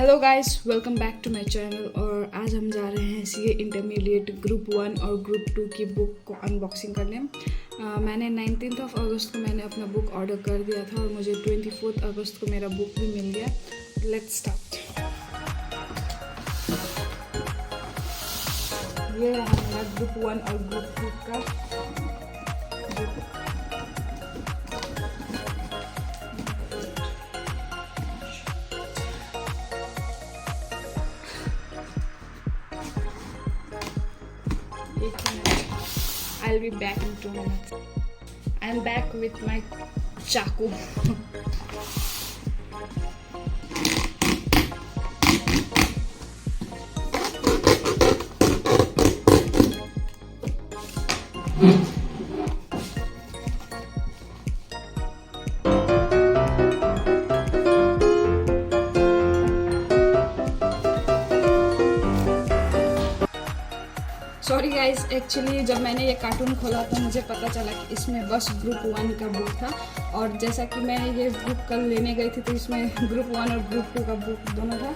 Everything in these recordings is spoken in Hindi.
Hello guys, welcome back to my channel. और आज हम जा रहे हैं सीए इंटरमीडिएट ग्रुप 1 और ग्रुप 2 की बुक को अनबॉक्सिंग करने। मैंने 19 अगस्त को मैंने अपना बुक ऑर्डर कर दिया था और मुझे 24 अगस्त को मेरा बुक भी मिल गया। Let's start. ये है मेरा ग्रुप 1 और ग्रुप 2 का book. I'll be back in 2 minutes. I'm back with my chaku. Sorry guys, actually जब मैंने ये कार्टून खोला तो मुझे पता चला कि इसमें बस ग्रुप 1 का बुक था। और जैसा कि मैं ये बुक कल लेने गई थी तो इसमें ग्रुप 1 और ग्रुप 2 का बुक दोनों था।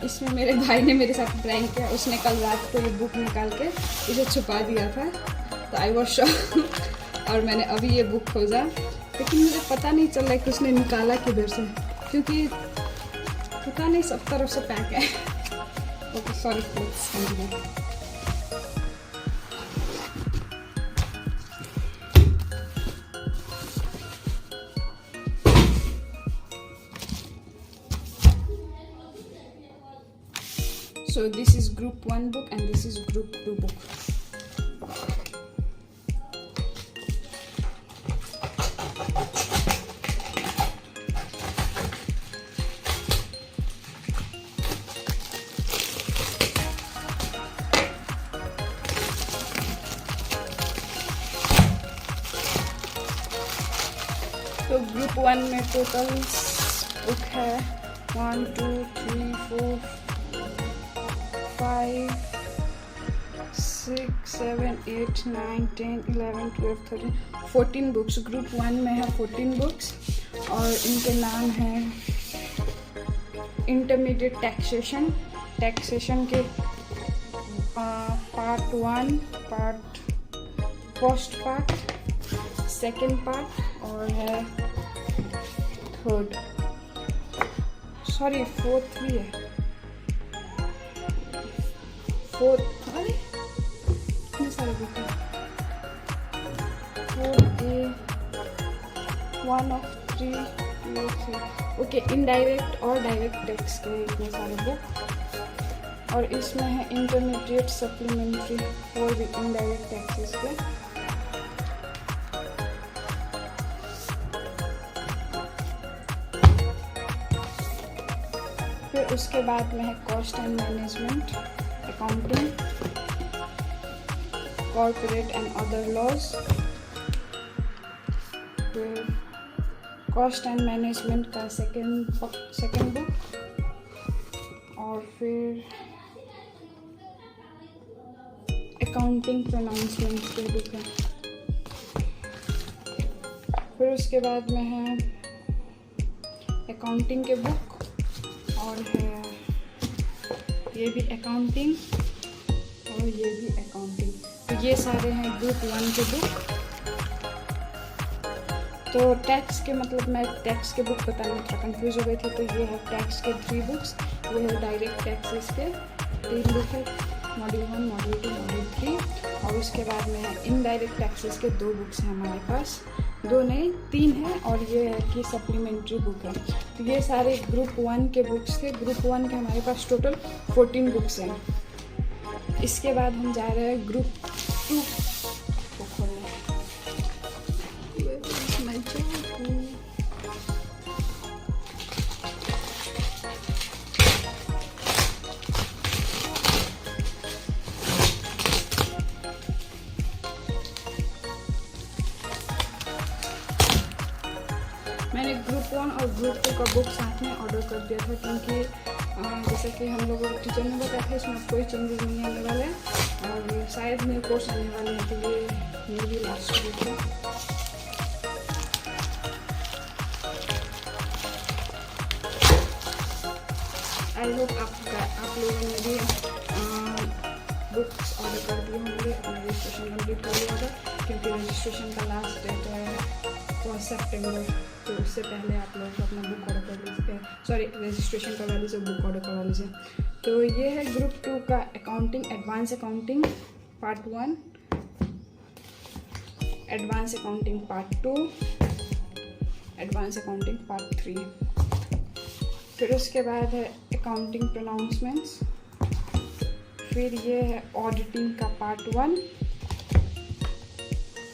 इसमें मेरे भाई ने मेरे साथ प्रैंक किया। उसने कल रात को ये बुक निकाल के इसे छुपा दिया था, तो आई वॉज शॉक। और मैंने अभी ये बुक खोजा, लेकिन मुझे पता नहीं चल रहा कि उसने निकाला किधर से, क्योंकि पता नहीं सब तरफ से पैक है। Okay sorry. So this is group 1 book and this is group 2 book. तो ग्रुप 1 में टोटल बुक है 1 2 3 4 5 6 7 8 9 10 11 12 13 14 बुक्स। ग्रुप 1 में है 14 बुक्स और इनके नाम हैं इंटरमीडिएट टैक्सेशन के part 1, first part, second part और है फोर्थ भी है। अरे इतने सारे बुक हैं। 4A 1 of 3 okay. इनडायरेक्ट और डायरेक्ट टैक्स के इतने सारे बुक। और इसमें है intermediate supplementary for the indirect taxes के। फिर उसके बाद में है cost and management, accounting, corporate and other laws. फिर कॉस्ट एंड मैनेजमेंट का सेकेंड बुक। और फिर अकाउंटिंग प्रोनाउंसमेंट के बुक है। फिर उसके बाद में है अकाउंटिंग के बुक और है ये भी अकाउंटिंग और ये भी अकाउंटिंग। तो ये सारे हैं ग्रुप 1 के बुक। तो टैक्स के मतलब मैं टैक्स के बुक बताने में थोड़ा कंफ्यूज हो गई थी। तो ये है टैक्स के 3 बुक्स। ये है डायरेक्ट टैक्सेस के 3 बुक है, मॉड्यूल 1, मॉड्यूल 2, मॉड्यूल 3। और उसके बाद में है इनडायरेक्ट टैक्सेस के 2 बुक्स हैं हमारे पास। 2 नहीं 3 हैं और ये है कि सप्लीमेंट्री बुक है। तो ये सारे ग्रुप 1 के बुक्स थे। ग्रुप 1 के हमारे पास टोटल 14 बुक्स हैं। इसके बाद हम जा रहे हैं ग्रुप 2 को खोलने। मैंने ग्रुप 1 और ग्रुप 2 का बुक साथ में ऑर्डर कर दिया था, क्योंकि जैसे कि हम लोग टीचर ने बताया था इसमें कोई चेंजेस नहीं आने वाले हैं और शायद न्यू कोर्स आने वाले हैं, तो ये मेरी लास्ट वीक है। आई होप आप लोगों ने भी बुक्स ऑर्डर कर दिए होंगे, अपना रजिस्ट्रेशन कंप्लीट कर लिया होगा, क्योंकि रजिस्ट्रेशन का लास्ट डेट है 1 सितंबर। तो उससे पहले आप लोग अपना बुक ऑर्डर कर लीजिए, सॉरी रजिस्ट्रेशन करवा लीजिए, बुक ऑर्डर करवा लीजिए। तो ये है ग्रुप 2 का accounting, advance accounting part 1, advance accounting part 2, advance accounting part 3। फिर उसके बाद है अकाउंटिंग प्रोनाउंसमेंट्स, फिर ये है ऑडिटिंग का पार्ट 1,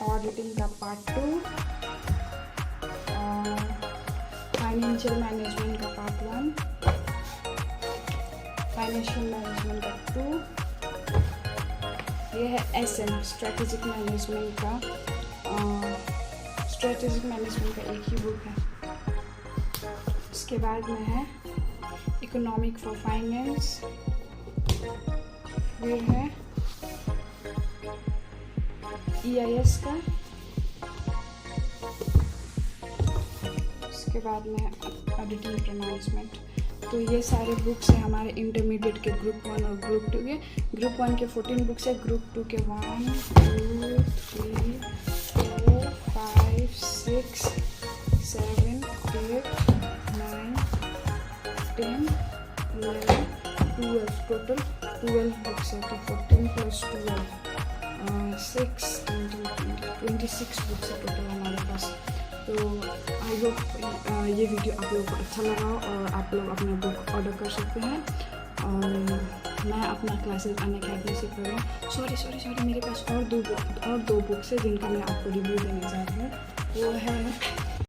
ऑडिटिंग का पार्ट 2, और फाइनेंशियल मैनेजमेंट का पार्ट 1, फाइनेंशियल मैनेजमेंट का 2, ये है SM स्ट्रेटेजिक मैनेजमेंट का, स्ट्रेटेजिक मैनेजमेंट का एक ही बुक है। उसके बाद में है इकोनॉमिक फॉर फाइनेंस, फिर है EIS का, उसके बाद में ऑडिटिंग प्रोनाउंसमेंट। तो ये सारे बुक्स हैं हमारे इंटरमीडिएट के ग्रुप 1 और ग्रुप 2 के। ग्रुप 1 के 14 बुक्स है, ग्रुप 2 के 1 2 3 4 5 6 7 8 9 10 11 12, टोटल 12 बुक्स है। तो 14 + 12 6 26 बुक्स है टोटल हमारे पास। तो आई होप ये वीडियो आप लोगों को अच्छा लगा और आप लोग अपना बुक ऑर्डर कर सकते हैं। और मैं अपना क्लासेस अनअकैडमी से कर रहा हूँ। सॉरी मेरे पास और दो बुक्स है जिनका मैं आपको रिव्यू देने जा रही हूँ। वो है